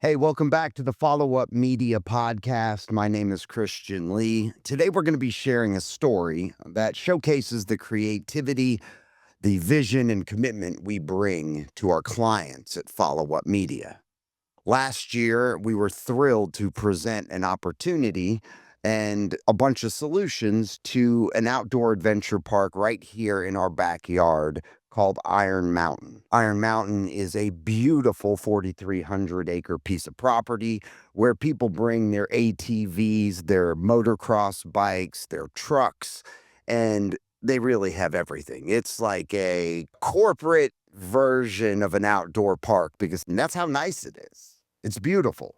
Hey, welcome back to the Follow Up Media Podcast. My name is Khristian Lee. Today, we're going to be sharing a story that showcases the creativity, the vision, and commitment we bring to our clients at Follow Up Media. Last year, we were thrilled to present an opportunity and a bunch of solutions to an outdoor adventure park right here in our backyard called Iron Mountain. Iron Mountain is a beautiful 4,300-acre piece of property where people bring their ATVs, their motocross bikes, their trucks, and they really have everything. It's like a corporate version of an outdoor park because that's how nice it is. It's beautiful,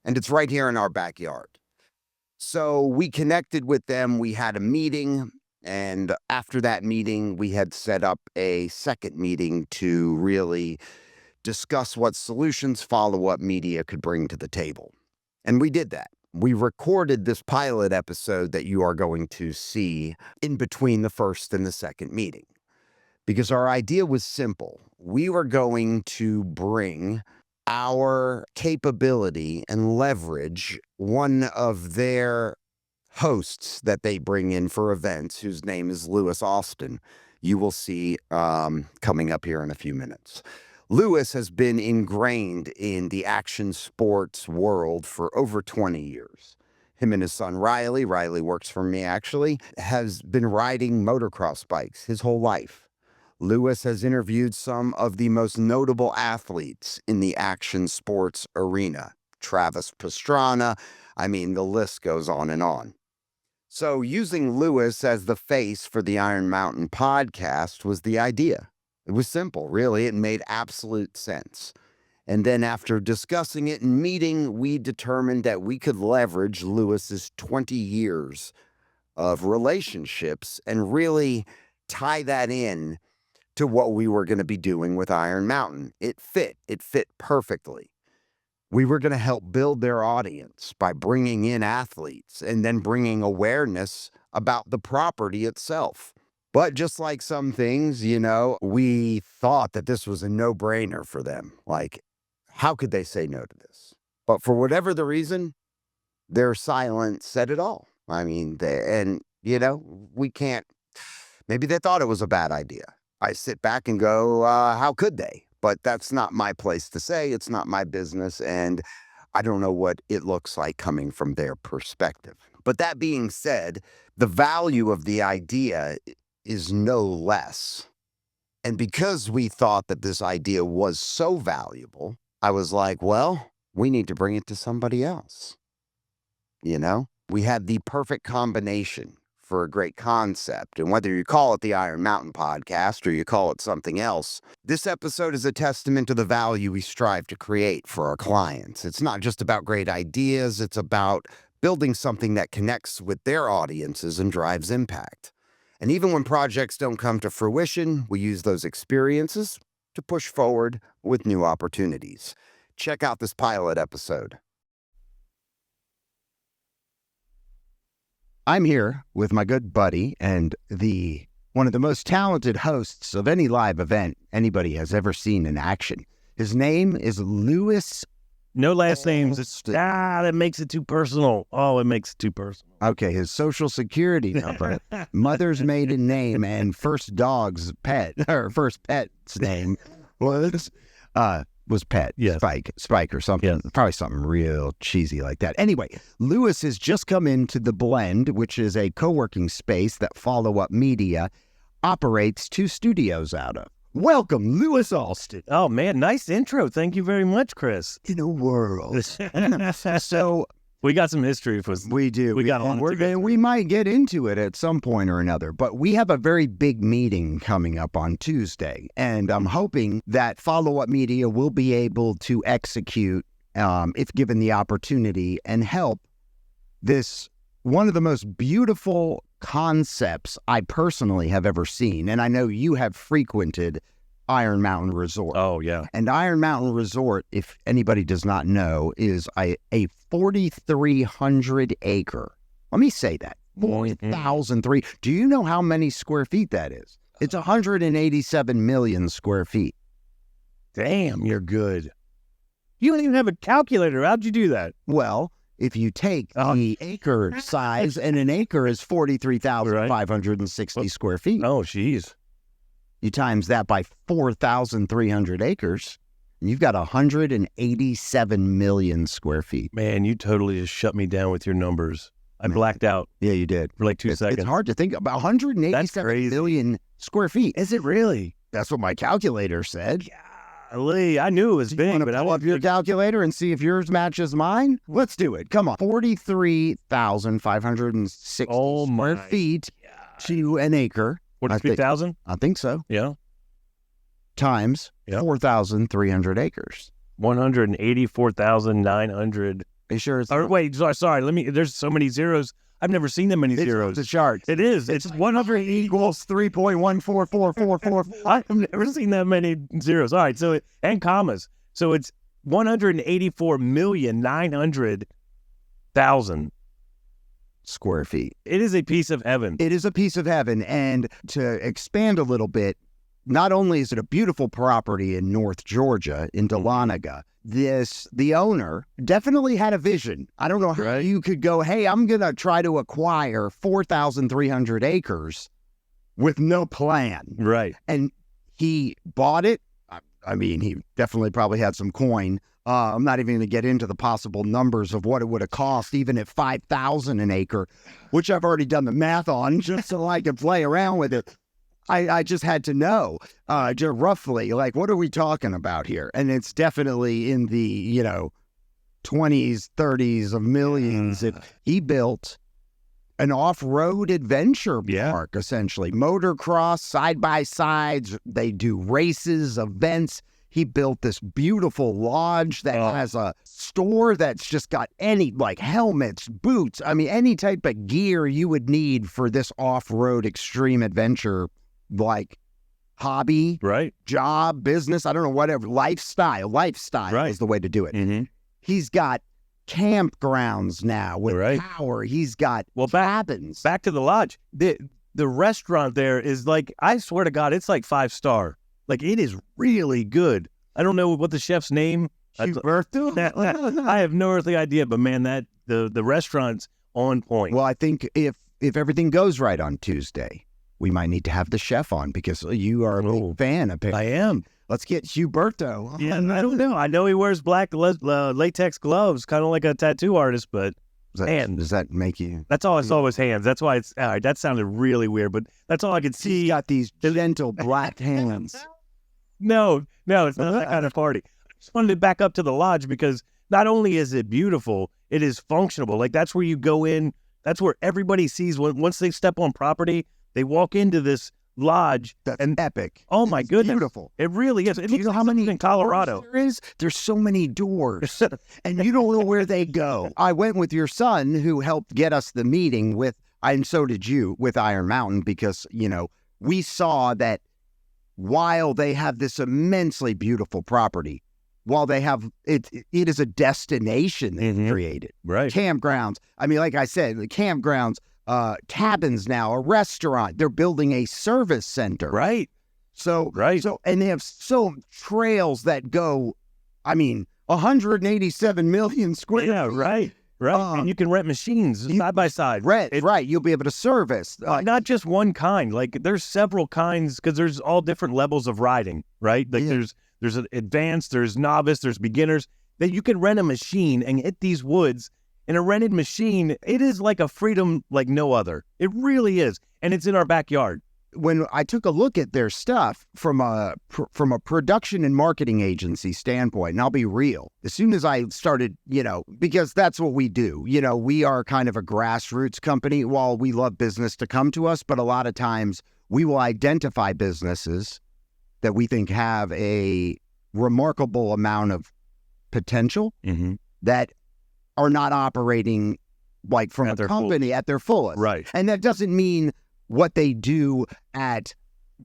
and it's right here in our backyard. So we connected with them. We had a meeting, and after that meeting, we had set up a second meeting to really discuss what solutions Follow Up Media could bring to the table. And we did that. We recorded this pilot episode that you are going to see in between the first and the second meeting because our idea was simple. We were going to bring our capability and leverage one of their hosts that they bring in for events, whose name is Alston. You will see coming up here in a few minutes. Lewis has been ingrained in the action sports world for over 20 years. Him and his son Riley works for me actually, has been riding motocross bikes his whole life. Lewis has interviewed some of the most notable athletes in the action sports arena. Travis Pastrana, the list goes on and on. So using Lewis as the face for the Iron Mountain podcast was the idea. It was simple, really. It made absolute sense. And then after discussing it and meeting, we determined that we could leverage Lewis's 20 years of relationships and really tie that in to what we were going to be doing with Iron Mountain. It fit perfectly. We were going to help build their audience by bringing in athletes and then bringing awareness about the property itself. But just like some things, we thought that this was a no-brainer for them. Like, how could they say no to this? But for whatever the reason, their silence said it all. We can't, maybe they thought it was a bad idea. I sit back and go, how could they? But that's not my place to say. It's not my business. And I don't know what it looks like coming from their perspective. But that being said, the value of the idea is no less. And because we thought that this idea was so valuable, I was like, well, we need to bring it to somebody else. We had the perfect combination for a great concept. And whether you call it the Iron Mountain podcast or you call it something else, this episode is a testament to the value we strive to create for our clients. It's not just about great ideas, it's about building something that connects with their audiences and drives impact. And even when projects don't come to fruition, we use those experiences to push forward with new opportunities. Check out this pilot episode. I'm here with my good buddy and one of the most talented hosts of any live event anybody has ever seen in action. His name is Lewis. No last names. That makes it too personal. Oh, it makes it too personal. Okay, his social security number, mother's maiden name, and first pet's name was Pet, yes. Spike or something. Yes. Probably something real cheesy like that. Anyway, Lewis has just come into The Blend, which is a co-working space that Follow Up Media operates 2 studios out of. Welcome, Lewis Alston. Oh, man, nice intro. Thank you very much, Chris. In a world. So we got some history. We do. We might get into it at some point or another, but we have a very big meeting coming up on Tuesday, and I'm hoping that Follow Up Media will be able to execute, if given the opportunity, and help this one of the most beautiful concepts I personally have ever seen. And I know you have frequented Iron Mountain Resort. Oh, yeah. And Iron Mountain Resort, if anybody does not know, is a 4,300 acre. Let me say that. 4,003. Do you know how many square feet that is? It's 187 million square feet. Damn, you're good. You don't even have a calculator. How'd you do that? Well, if you take the acre size, and an acre is 43,560 square feet. Oh, jeez. You times that by 4,300 acres, and you've got 187 million square feet. Man, you totally just shut me down with your numbers. I blacked out. Yeah, you did. For like 2 seconds. It's hard to think about 187 million square feet. Is it really? That's what my calculator said. Golly, I knew it was big, but I pull up your calculator and see if yours matches mine. Let's do it. Come on. 43,560 square feet to an acre. 43,000? I think so. Yeah. Times 4,300 acres. 184,900. Are you sure it's wait, sorry. There's so many zeros. I've never seen that many zeros. The chart. It is. It's 100 equals 3.144444. I've never seen that many zeros. All right, and commas. So it's 184,900,000 square feet. It is a piece of heaven. It is a piece of heaven. And to expand a little bit, not only is it a beautiful property in North Georgia, in Dahlonega, the owner definitely had a vision. I don't know how you could go, hey, I'm going to try to acquire 4,300 acres with no plan. Right. And he bought it. I mean, he definitely probably had some coin. I'm not even going to get into the possible numbers of what it would have cost, even at $5,000 an acre, which I've already done the math on just so I could play around with it. I just had to know just roughly, like, what are we talking about here? And it's definitely in the, 20s, 30s of millions. He built an off-road adventure park, essentially. Motocross, side-by-sides. They do races, events. He built this beautiful lodge that has a store that's just got any, like, helmets, boots. I mean, any type of gear you would need for this off-road extreme adventure, like, hobby, job, business, I don't know, whatever, lifestyle is the way to do it. Mm-hmm. He's got campgrounds now with power. He's got cabins. Back to the lodge. The restaurant there is like, I swear to God, it's like 5-star. Like, it is really good. I don't know what the chef's name. Huberto? I have no earthly idea, but man, the restaurant's on point. Well, I think if everything goes right on Tuesday, we might need to have the chef on because you are a big fan, apparently. I am. Let's get Huberto. Yeah, I don't know. I know he wears black latex gloves, kind of like a tattoo artist, but does that make you? That's all I saw was hands. That's why it's, all right, that sounded really weird, but that's all I could see. He's got these gentle black hands. No, it's not that kind of party. I just wanted to back up to the lodge because not only is it beautiful, it is functional. Like, that's where you go in. That's where everybody sees once they step on property, they walk into this lodge. That's epic. Oh my goodness. Beautiful. It really is. You know how many in Colorado there is? There's so many doors and you don't know where they go. I went with your son who helped get us the meeting and so did you with Iron Mountain because, we saw that while they have this immensely beautiful property, while they have it is a destination they've created. Right. Campgrounds. I mean, like I said, the campgrounds, cabins now, a restaurant. They're building a service center. Right. So, and they have trails that go, 187 million square feet. Yeah, right. And you can rent machines side by side. You'll be able to service. Not just one kind. Like, there's several kinds because there's all different levels of riding, right? Like, there's an advanced, there's novice, there's beginners. That you can rent a machine and hit these woods. In a rented machine, it is like a freedom like no other. It really is. And it's in our backyard. When I took a look at their stuff from a production and marketing agency standpoint, and I'll be real, as soon as I started, because that's what we do. We are kind of a grassroots company. While we love business to come to us, but a lot of times we will identify businesses that we think have a remarkable amount of potential that are not operating like from a company at their fullest. Right. And that doesn't mean what they do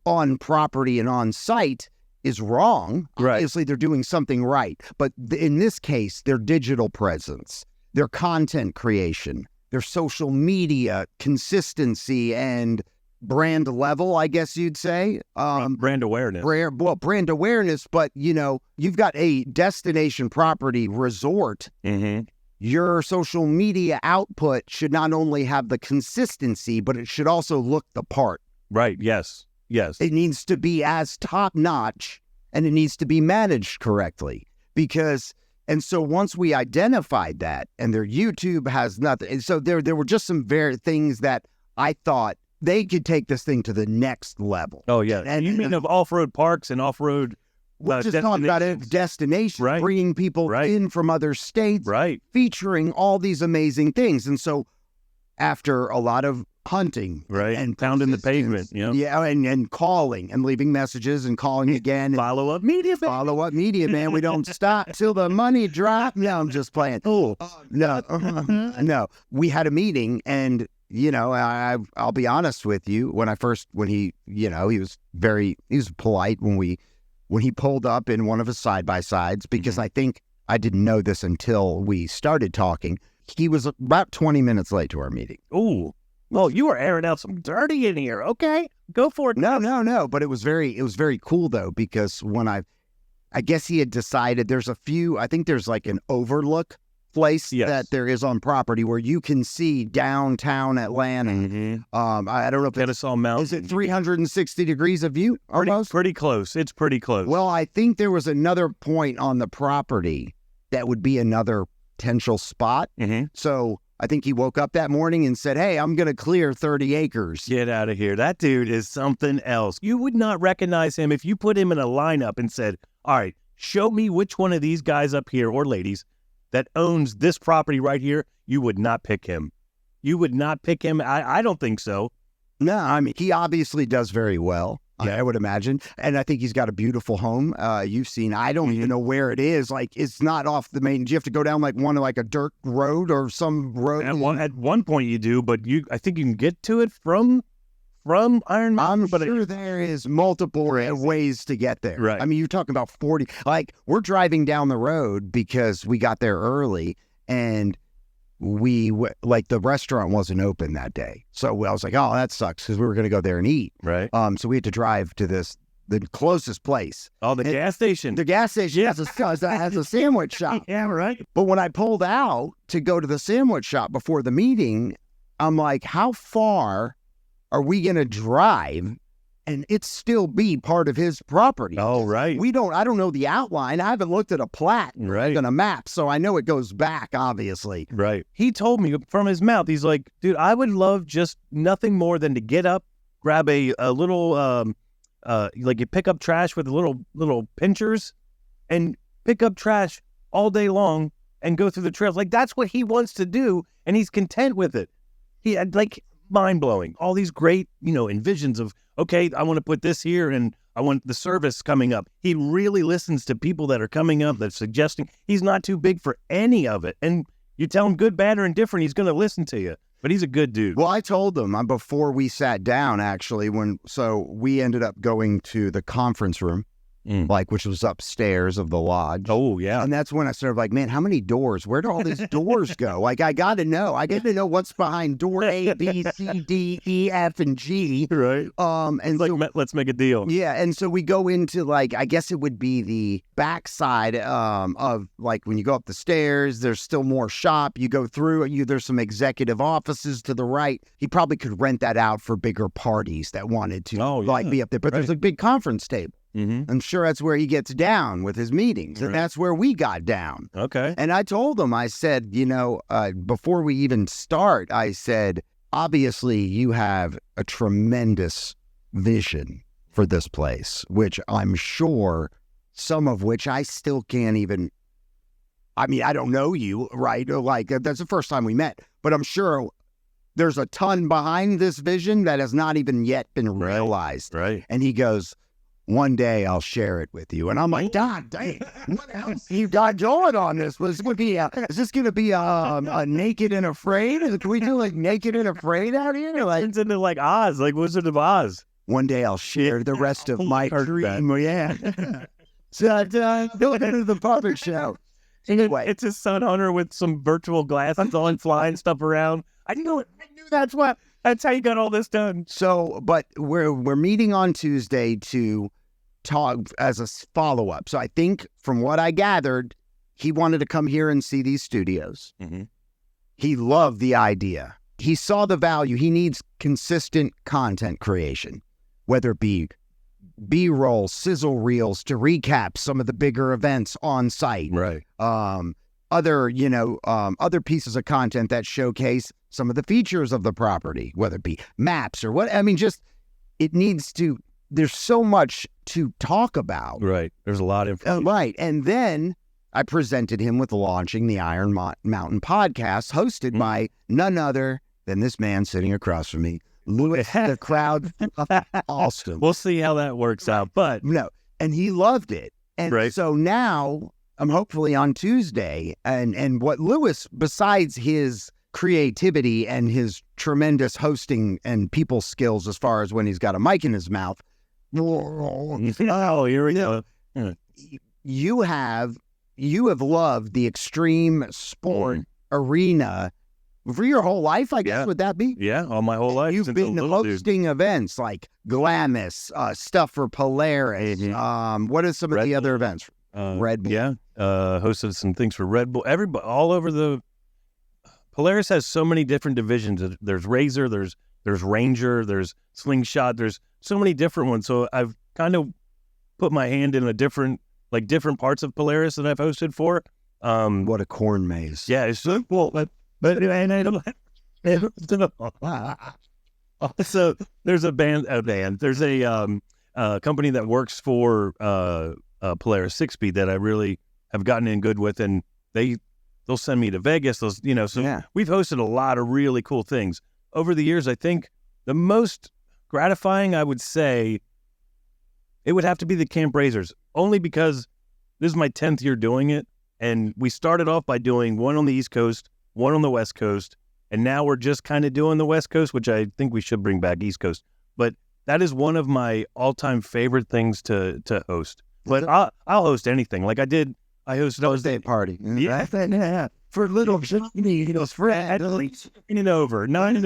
on property and on site is wrong. Right. Obviously, they're doing something right. But in this case, their digital presence, their content creation, their social media consistency and brand level, I guess you'd say. Brand awareness. Brand awareness, but you've got a destination property resort. Mm-hmm. Your social media output should not only have the consistency, but it should also look the part. Right. Yes. It needs to be as top notch, and it needs to be managed correctly. And so once we identified that, and their YouTube has nothing, and so there were just some very things that I thought they could take this thing to the next level. Oh yeah, and you mean of off-road parks and off-road. We're just talking about a destination, right. Bringing people in from other states, right, featuring all these amazing things. And so after a lot of hunting, right, and pounding the pavement, and calling and leaving messages and calling again. Follow-up media, man. We don't stop till the money drops. No, I'm just playing. Oh, no. We had a meeting, and I'll be honest with you. When he was polite when he pulled up in one of his side-by-sides, because I think I didn't know this until we started talking. He was about 20 minutes late to our meeting. Ooh. Well, you were airing out some dirty in here. Okay, go for it. No. But it was very cool though, because when I guess he had decided I think there's like an overlook place that there is on property where you can see downtown Atlanta. Mm-hmm. I don't know if Kennesaw Mountain. Is it 360 degrees of view almost? Pretty close. It's pretty close. Well, I think there was another point on the property that would be another potential spot. Mm-hmm. So I think he woke up that morning and said, hey, I'm going to clear 30 acres. Get out of here. That dude is something else. You would not recognize him if you put him in a lineup and said, all right, show me which one of these guys up here or ladies that owns this property right here. You would not pick him. I don't think so. No, I mean, he obviously does very well. Yeah. I would imagine. And I think he's got a beautiful home. You've seen, I don't even know where it is. Like, it's not off the main. Do you have to go down like a dirt road or some road? At one point you do, but I think you can get to it from Iron Mountain. I'm sure there is multiple ways to get there. Right. I mean, you're talking about 40. Like, we're driving down the road because we got there early, and the restaurant wasn't open that day. So I was like, oh, that sucks, because we were going to go there and eat. Right. So we had to drive to the closest place. Oh, gas station. The gas station has a sandwich shop. Yeah, right. But when I pulled out to go to the sandwich shop before the meeting, I'm like, how far are we going to drive and it still be part of his property? Oh, right. I don't know the outline. I haven't looked at a plat on a map, so I know it goes back, obviously. Right. He told me from his mouth, he's like, dude, I would love just nothing more than to get up, grab a little, you pick up trash with little pinchers and pick up trash all day long and go through the trails. Like, that's what he wants to do, and he's content with it. He had, mind-blowing. All these great, envisions of, okay, I want to put this here and I want the service coming up. He really listens to people that are coming up, that's suggesting. He's not too big for any of it. And you tell him good, bad, or indifferent, he's going to listen to you. But he's a good dude. Well, I told him before we sat down, actually, so we ended up going to the conference room, which was upstairs of the lodge. Oh, yeah. And that's when I started like, man, how many doors? Where do all these doors go? Like, I got to know. I got to know what's behind door A, B, C, D, E, F, and G. Right. And let's make a deal. Yeah. And so we go into I guess it would be the backside of when you go up the stairs, there's still more shop. You go through, there's some executive offices to the right. He probably could rent that out for bigger parties that wanted to be up there. But there's a big conference table. Mm-hmm. I'm sure that's where he gets down with his meetings. And that's where we got down. Okay. And I told him, I said, before we even start, I said, obviously you have a tremendous vision for this place, which I'm sure some of which I still can't even, I don't know you, right? That's the first time we met, but I'm sure there's a ton behind this vision that has not even yet been realized. Right. And he goes, one day I'll share it with you. And I'm like, God dang, what else you got going on this? Is this going to be a Naked and Afraid? Can we do Naked and Afraid out here? It's into Oz, Wizard of Oz. One day I'll share the rest of my dream. Yeah. So going into the puppet show. Anyway. It's a sun hunter with some virtual glasses on, flying stuff around. I knew that's what. That's how you got all this done. So, but we're meeting on Tuesday to talk as a follow-up. So I think from what I gathered, he wanted to come here and see these studios. Mm-hmm. He loved the idea. He saw the value. He needs consistent content creation, whether it be B-roll, sizzle reels to recap some of the bigger events on site. Right. Other pieces of content that showcase some of the features of the property, whether it be maps or what. I mean, just it needs to. There's so much to talk about. Right. There's a lot of information. Right. And then I presented him with launching the Iron Mountain podcast, hosted by none other than this man sitting across from me, Louis the Crowd Alston. We'll see how that works out. But no, and he loved it. And so now I'm hopefully on Tuesday, and what Louis, besides his creativity and his tremendous hosting and people skills as far as when he's got a mic in his mouth. Oh, here we go. You have loved the extreme sport arena for your whole life, I guess. Would that be? Yeah, all my whole life. You've been hosting events like Glamis, stuff for Polaris. What are some of the other events? Red Bull. Yeah, hosted some things for Red Bull. Everybody, all over the. Polaris has so many different divisions. There's Razor, there's Ranger, there's Slingshot. There's so many different ones. So I've kind of put my hand in different parts of Polaris that I've hosted for. What a corn maze. Yeah, it's so cool. But I don't. So there's a band. There's a company that works for Polaris 6-Speed that I really have gotten in good with, and they'll send me to Vegas. We've hosted a lot of really cool things over the years. I think the most gratifying, I would say, it would have to be the Camp Razors, only because this is my 10th year doing it, and we started off by doing one on the East Coast, one on the West Coast, and now we're just kind of doing the West Coast, which I think we should bring back East Coast. But that is one of my all-time favorite things to host. But I'll host anything. Like I hosted Thursday party. Yeah. For little for at least 9 and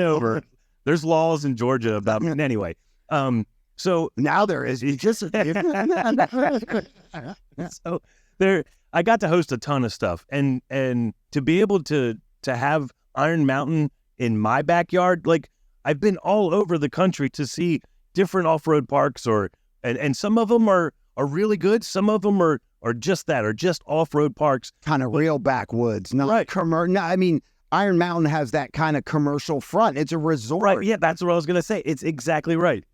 over. There's laws in Georgia about it. Anyway. So now there is. You just so there. I got to host a ton of stuff, and to be able to have Iron Mountain in my backyard, like I've been all over the country to see different off-road parks, and some of them are really good. Some of them are just off-road parks, kind of real backwoods, not right. No, I mean, Iron Mountain has that kind of commercial front. It's a resort. Right. Yeah, that's what I was gonna say. It's exactly right.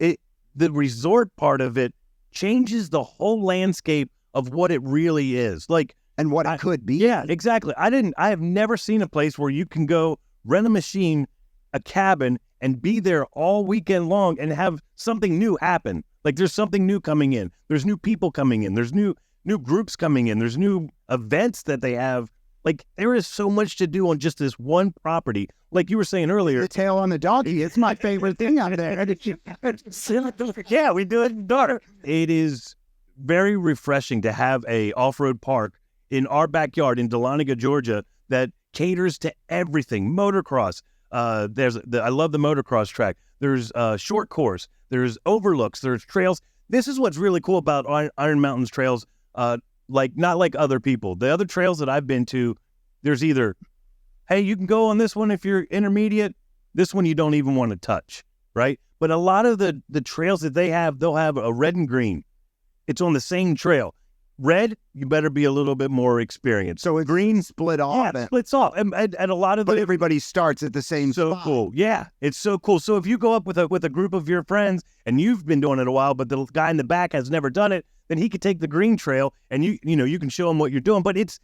The resort part of it changes the whole landscape of what it really is. Like, and what it could be. Yeah, exactly. I have never seen a place where you can go rent a machine, a cabin, and be there all weekend long and have something new happen. Like there's something new coming in. There's new people coming in. There's new groups coming in. There's new events that they have. Like there is so much to do on just this one property. Like you were saying earlier. The tail on the donkey. It's my favorite thing out there. Yeah, we do it in daughter. It is very refreshing to have a off-road park in our backyard in Dahlonega, Georgia, that caters to everything. Motocross. I love the motocross track. There's short course. There's overlooks. There's trails. This is what's really cool about Iron Mountain's trails. Not like other people. The other trails that I've been to, there's either, hey, you can go on this one if you're intermediate. This one you don't even want to touch, right? But a lot of the trails that they'll have a red and green. It's on the same trail. Red, you better be a little bit more experienced. So green split off. Yeah, it splits off. And a lot of but everybody starts at the same spot. So cool. Yeah, it's so cool. So if you go up with a group of your friends and you've been doing it a while, but the guy in the back has never done it, then he could take the green trail and you can show him what you're doing. But it's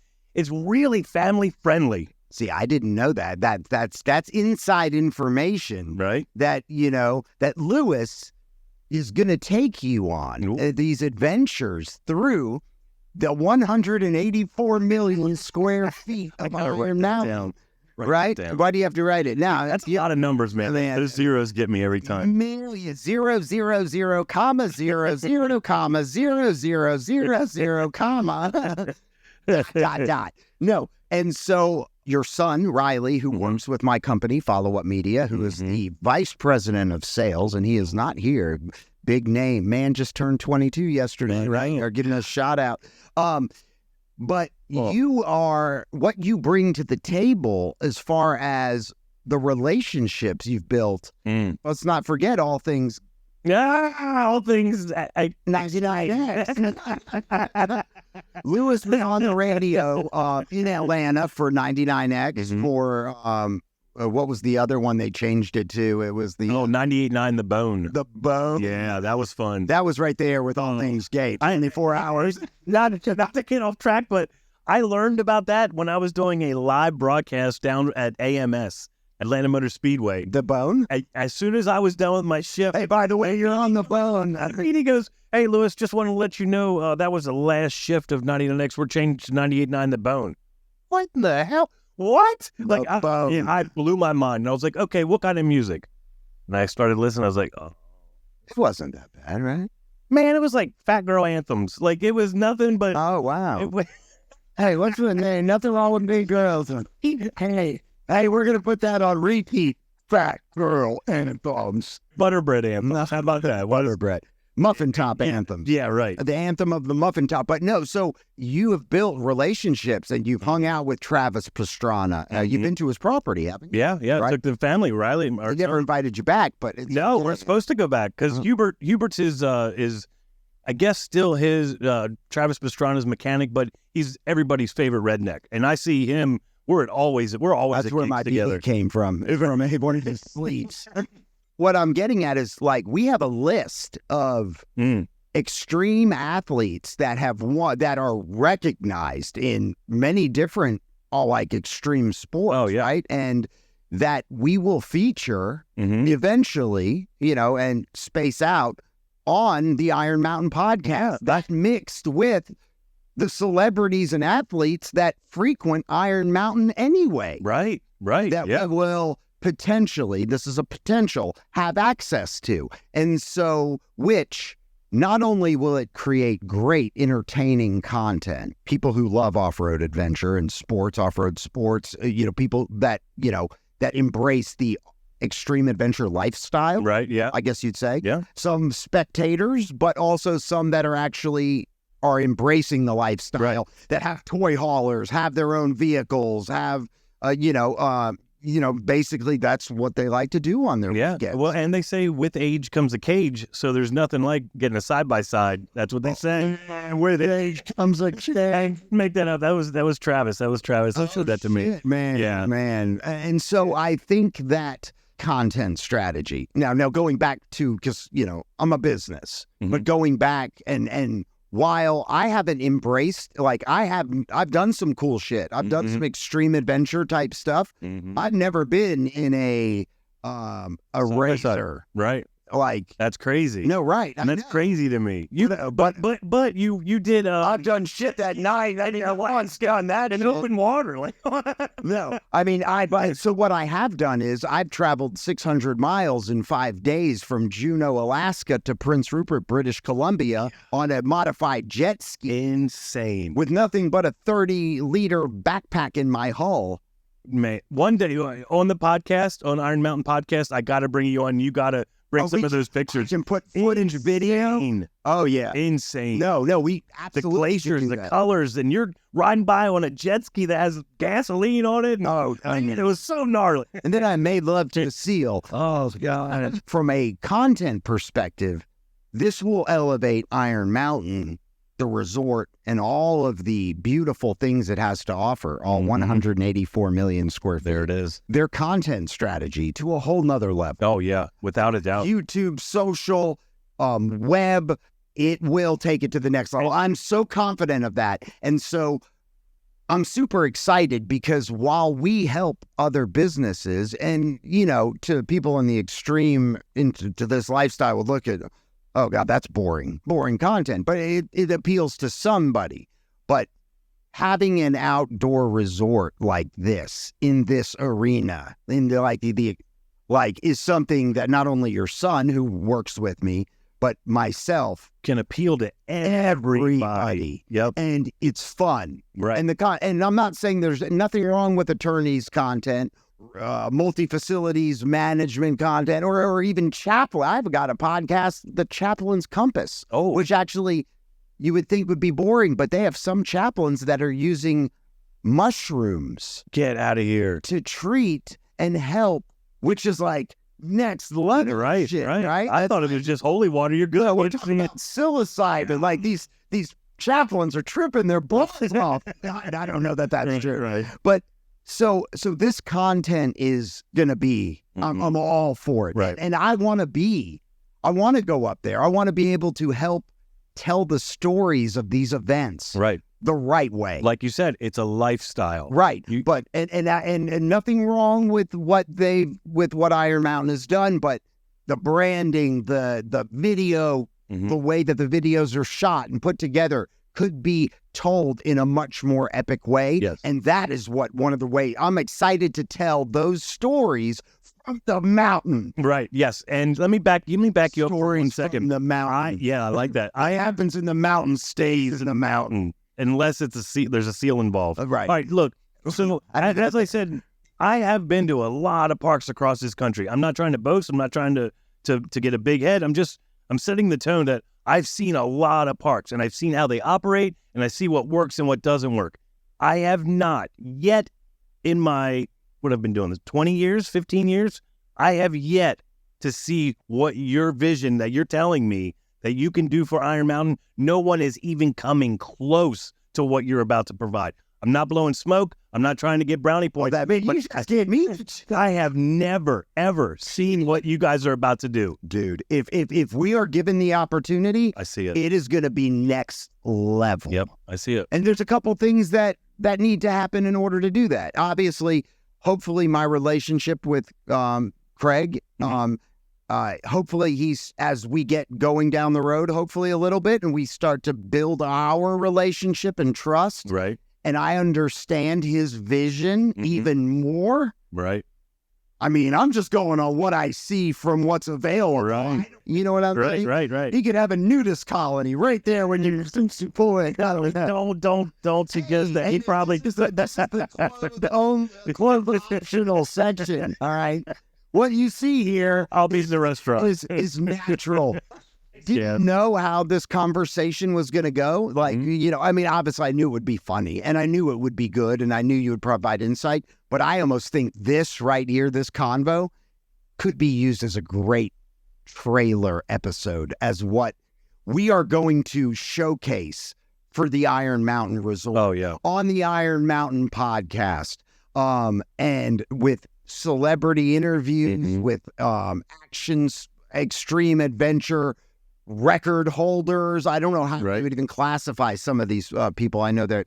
really family friendly. See, I didn't know that. That's inside information, right? That that Louis is going to take you on these adventures through the 184 million square feet of Iron Mountain. Right? Why do you have to write it? Now, that's a lot of numbers, man. Those zeros get me every time. Million, 0, 0, 0, comma, 0, 0, comma, 0, 0, 0, 0, comma, dot, dot. No. And so your son, Riley, who works with my company, Follow Up Media, who is the vice president of sales, and he is not here. Big name. Man just turned 22 yesterday, right? Or getting a shout out. But you are, what you bring to the table as far as the relationships you've built. Let's not forget all things. All things. 99. Lewis was on the radio in Atlanta for 99X for, what was the other one they changed it to? It was the 98.9 The Bone. The Bone. Yeah, that was fun. That was right there with all things gay. 24 hours. Not to get off track, but I learned about that when I was doing a live broadcast down at AMS, Atlanta Motor Speedway. The Bone? As soon as I was done with my shift. Hey, by the way, you're on The Bone. He goes, hey, Lewis, just want to let you know that was the last shift of 99X. We're changed to 98.9 The Bone. What in the hell? What? I blew my mind. And I was like, okay, what kind of music? And I started listening. I was like, oh. It wasn't that bad, right? Man, it was like fat girl anthems. Like, it was nothing but... Oh, wow. Hey, what's the name? Nothing wrong with big girls. Hey, we're going to put that on repeat. Fat girl anthems. Butterbread anthems. How about that? Butterbread. Muffin top anthems. Yeah, right. The anthem of the muffin top. But no, so you have built relationships and you've hung out with Travis Pastrana. You've been to his property, haven't you? Yeah. Right? Took the family, Riley. He never invited you back, but... No, we're supposed to go back because Hubert's is I guess still his Travis Pastrana's mechanic, but he's everybody's favorite redneck. And I see him, we're always That's at where gigs my together. came from one of his sleeves. What I'm getting at is, like, we have a list of extreme athletes that have won, that are recognized in many different, extreme sports, right? And that we will feature eventually, and space out on the Iron Mountain podcast. That's mixed with the celebrities and athletes that frequent Iron Mountain anyway. Right. That will potentially, this is a potential, have access to. And so, which not only will it create great entertaining content, people who love off-road adventure and sports, off-road sports, people that, that embrace the extreme adventure lifestyle. Right, yeah. I guess you'd say. Yeah. Some spectators, but also some that are embracing the lifestyle, that have toy haulers, have their own vehicles, have, basically that's what they like to do on their weekends. Well, and they say with age comes a cage, so there's nothing like getting a side-by-side. That's what they say. With age comes a cage. Make that up. That was Travis. Who showed that to me. Man. And so I think that content strategy. Now going back to, because, I'm a business, but going back and while I haven't embraced, I've done some cool shit. I've done some extreme adventure type stuff. I've never been in a racer. Right. Like, that's crazy. No, right. And that's crazy to me. But you did. I've done shit that night. I didn't once done that in open water. No, I mean, so what I have done is I've traveled 600 miles in 5 days from Juneau, Alaska to Prince Rupert, British Columbia on a modified jet ski. Insane. With nothing but a 30-liter backpack in my hull. Man, one day on the podcast, on Iron Mountain podcast, I got to bring you on. You got to bring some of those pictures. And put footage, video. Oh, yeah. Insane. No, we absolutely the glaciers, the that. colors, and you're riding by on a jet ski that has gasoline on it. I mean, it was so gnarly. And then I made love to the seal. Oh, God. From a content perspective, this will elevate Iron Mountain, the resort, and all of the beautiful things it has to offer, all 184 million square feet. There it is. Their content strategy to a whole nother level. Oh, yeah, without a doubt. YouTube, social, web, it will take it to the next level. I'm so confident of that. And so I'm super excited because while we help other businesses and, to people in the extreme, into this lifestyle, will look at, oh, God, that's boring content. But it appeals to somebody. But having an outdoor resort like this, in this arena, in is something that not only your son, who works with me, but myself Can appeal to everybody. Yep. and it's fun. Right. And I'm not saying there's nothing wrong with attorneys' content, multi-facilities management content, or even chaplain. I've got a podcast, The Chaplain's Compass, which actually you would think would be boring, but they have some chaplains that are using mushrooms. Get out of here. To treat and help, which is like next level Right. shit, Right. right? I thought it was just holy water. You're good. We're talking about psilocybin, like these chaplains are tripping their balls off. I don't know that that's true, Right. but so this content is gonna be. I'm all for it, Right. and I want to go up there. I want to be able to help tell the stories of these events Right. the right way. Like you said, it's a lifestyle. Right. But and nothing wrong with what Iron Mountain has done, but the branding, the video, the way that the videos are shot and put together could be told in a much more epic way. Yes. And that is one of the ways I'm excited to tell those stories from the mountain. Right. Yes. And let me back you up for one Stories second. from the mountain. I like that. What happens in the mountain stays in the mountain. Unless it's there's a seal involved. Right. All right. Look. So as I said, I have been to a lot of parks across this country. I'm not trying to boast. I'm not trying to get a big head. I'm setting the tone that I've seen a lot of parks and I've seen how they operate and I see what works and what doesn't work. I have not yet in my, what I've been doing this 20 years, 15 years, I have yet to see what your vision that you're telling me that you can do for Iron Mountain. No one is even coming close to what you're about to provide. I'm not blowing smoke. I'm not trying to get brownie points. I have never, ever seen what you guys are about to do. Dude, if we are given the opportunity, I see it. It is going to be next level. Yep, I see it. And there's a couple things that need to happen in order to do that. Obviously, hopefully my relationship with Craig, hopefully he's, as we get going down the road, hopefully a little bit, and we start to build our relationship and trust. Right. And I understand his vision even more. Right. I mean, I'm just going on what I see from what's available. Right. You know what I'm saying? Right. He could have a nudist colony right there when you're pulling. Don't suggest that. He probably That's the own fictional section. All right. What you see here I'll be in the restaurant. is natural. Didn't know how this conversation was going to go. Like, you know, I mean, obviously I knew it would be funny and I knew it would be good and I knew you would provide insight, but I almost think this right here, this convo could be used as a great trailer episode as what we are going to showcase for the Iron Mountain Resort. Oh, yeah. On the Iron Mountain podcast. And with celebrity interviews, with actions, extreme adventure, record holders. I don't know how you would even classify some of these people. I know that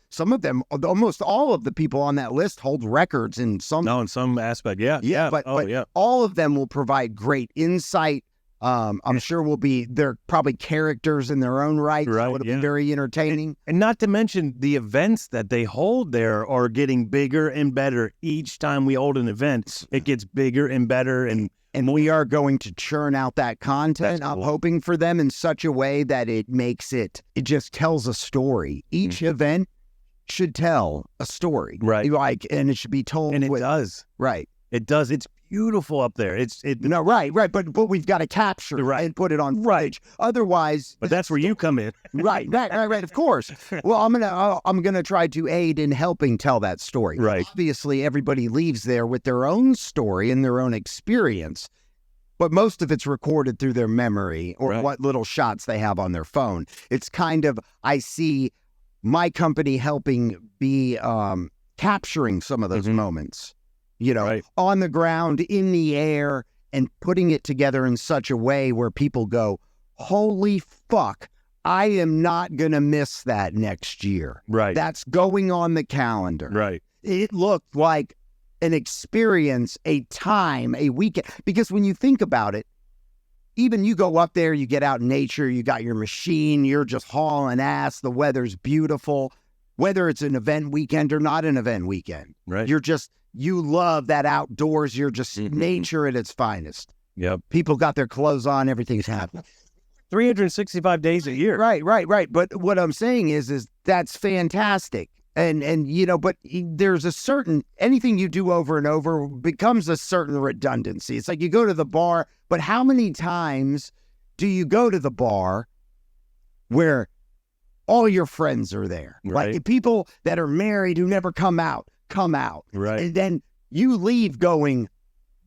some of them, almost all of the people on that list hold records in some aspect. Yeah. But all of them will provide great insight. I'm sure they're probably characters in their own right. So it'll be very entertaining. And not to mention the events that they hold there are getting bigger and better. Each time we hold an event, it gets bigger and better. And we are going to churn out that content. I'm hoping for them in such a way that it just tells a story. Each event should tell a story. Right. And it should be told. And it does. Right. It does. It's beautiful up there. Right. But we've got to capture it and put it on footage. Otherwise. But that's where you come in. Right. Of course. Well, I'm gonna try to aid in helping tell that story. Right. Obviously, everybody leaves there with their own story and their own experience, but most of it's recorded through their memory or what little shots they have on their phone. It's kind of, I see my company helping be capturing some of those moments. You know, on the ground, in the air, and putting it together in such a way where people go, holy fuck, I am not going to miss that next year. Right. That's going on the calendar. Right. It looked like an experience, a time, a weekend. Because when you think about it, even you go up there, you get out in nature, you got your machine, you're just hauling ass, the weather's beautiful. Whether it's an event weekend or not an event weekend. Right. You love that outdoors. You're just nature at its finest. Yep. People got their clothes on. Everything's happening. 365 days a year. Right. But what I'm saying is that's fantastic. And but there's a certain, anything you do over and over becomes a certain redundancy. It's like you go to the bar, but how many times do you go to the bar where all your friends are there? Right. Like people that are married who never come out. Right. And then you leave going,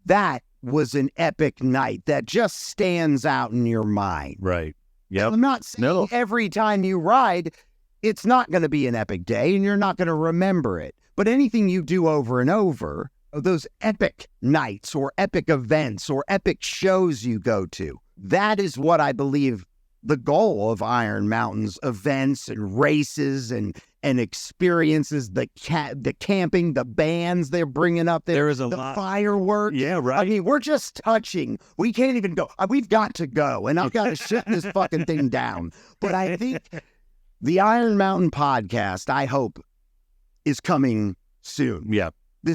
that was an epic night that just stands out in your mind. Right. Yep. I'm not saying every time you ride, it's not going to be an epic day and you're not going to remember it. But anything you do over and over, those epic nights or epic events or epic shows you go to, that is what I believe the goal of Iron Mountain's events and races and experiences, the camping, the bands they're bringing up there. There is a the lot. fireworks. Yeah, right. I mean, we're just touching. We can't even go. We've got to go, and I've got to shut this fucking thing down. But I think the Iron Mountain podcast, I hope, is coming soon. Yeah.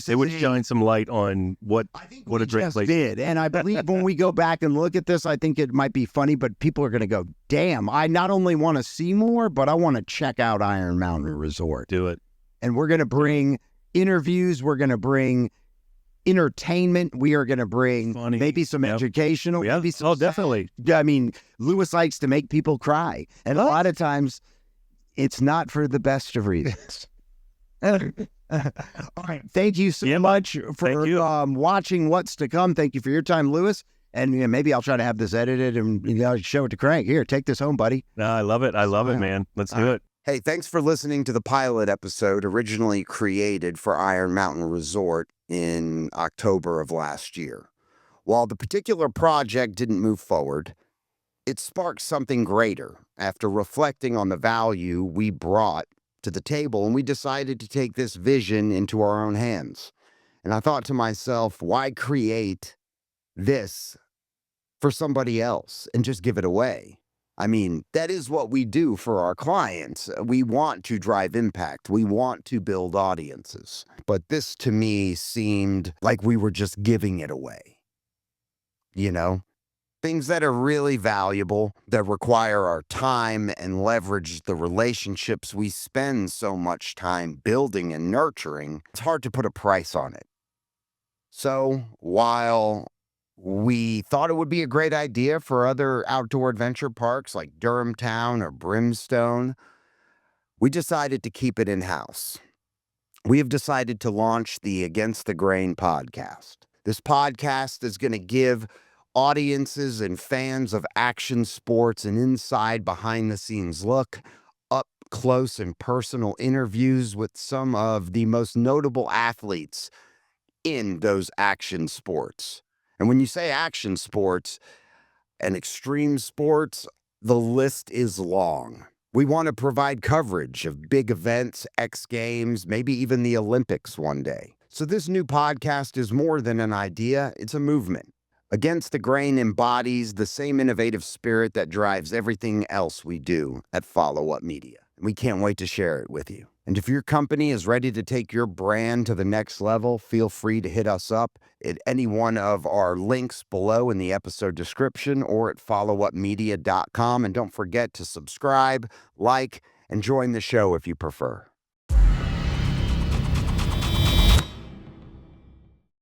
It would shine some light on what a great place did. And I believe when we go back and look at this, I think it might be funny, but people are going to go, damn, I not only want to see more, but I want to check out Iron Mountain Resort. Do it. And we're going to bring interviews. We're going to bring entertainment. We are going to bring maybe some educational. Yeah. Maybe some definitely. I mean, Lewis likes to make people cry. And a lot of times it's not for the best of reasons. All right. Thank you so much for watching What's to Come. Thank you for your time, Lewis. And maybe I'll try to have this edited and show it to Crank. Here, take this home, buddy. No, I love it. I love it, man. Let's do it. Hey, thanks for listening to the pilot episode originally created for Iron Mountain Resort in October of last year. While the particular project didn't move forward, it sparked something greater after reflecting on the value we brought to the table, and we decided to take this vision into our own hands. And I thought to myself, why create this for somebody else and just give it away? I mean, that is what we do for our clients. We want to drive impact. We want to build audiences. But this to me seemed like we were just giving it away. Things that are really valuable, that require our time and leverage the relationships we spend so much time building and nurturing, it's hard to put a price on it. So while we thought it would be a great idea for other outdoor adventure parks like Durham Town or Brimstone, we decided to keep it in-house. We have decided to launch the Against the Grain podcast. This podcast is going to give audiences and fans of action sports an inside behind-the-scenes look, up close and personal interviews with some of the most notable athletes in those action sports. And when you say action sports and extreme sports, the list is long. We want to provide coverage of big events, X Games, maybe even the Olympics one day. So this new podcast is more than an idea, it's a movement. Against the Grain embodies the same innovative spirit that drives everything else we do at Follow Up Media. We can't wait to share it with you. And if your company is ready to take your brand to the next level, feel free to hit us up at any one of our links below in the episode description or at followupmedia.com. And don't forget to subscribe, like, and join the show if you prefer.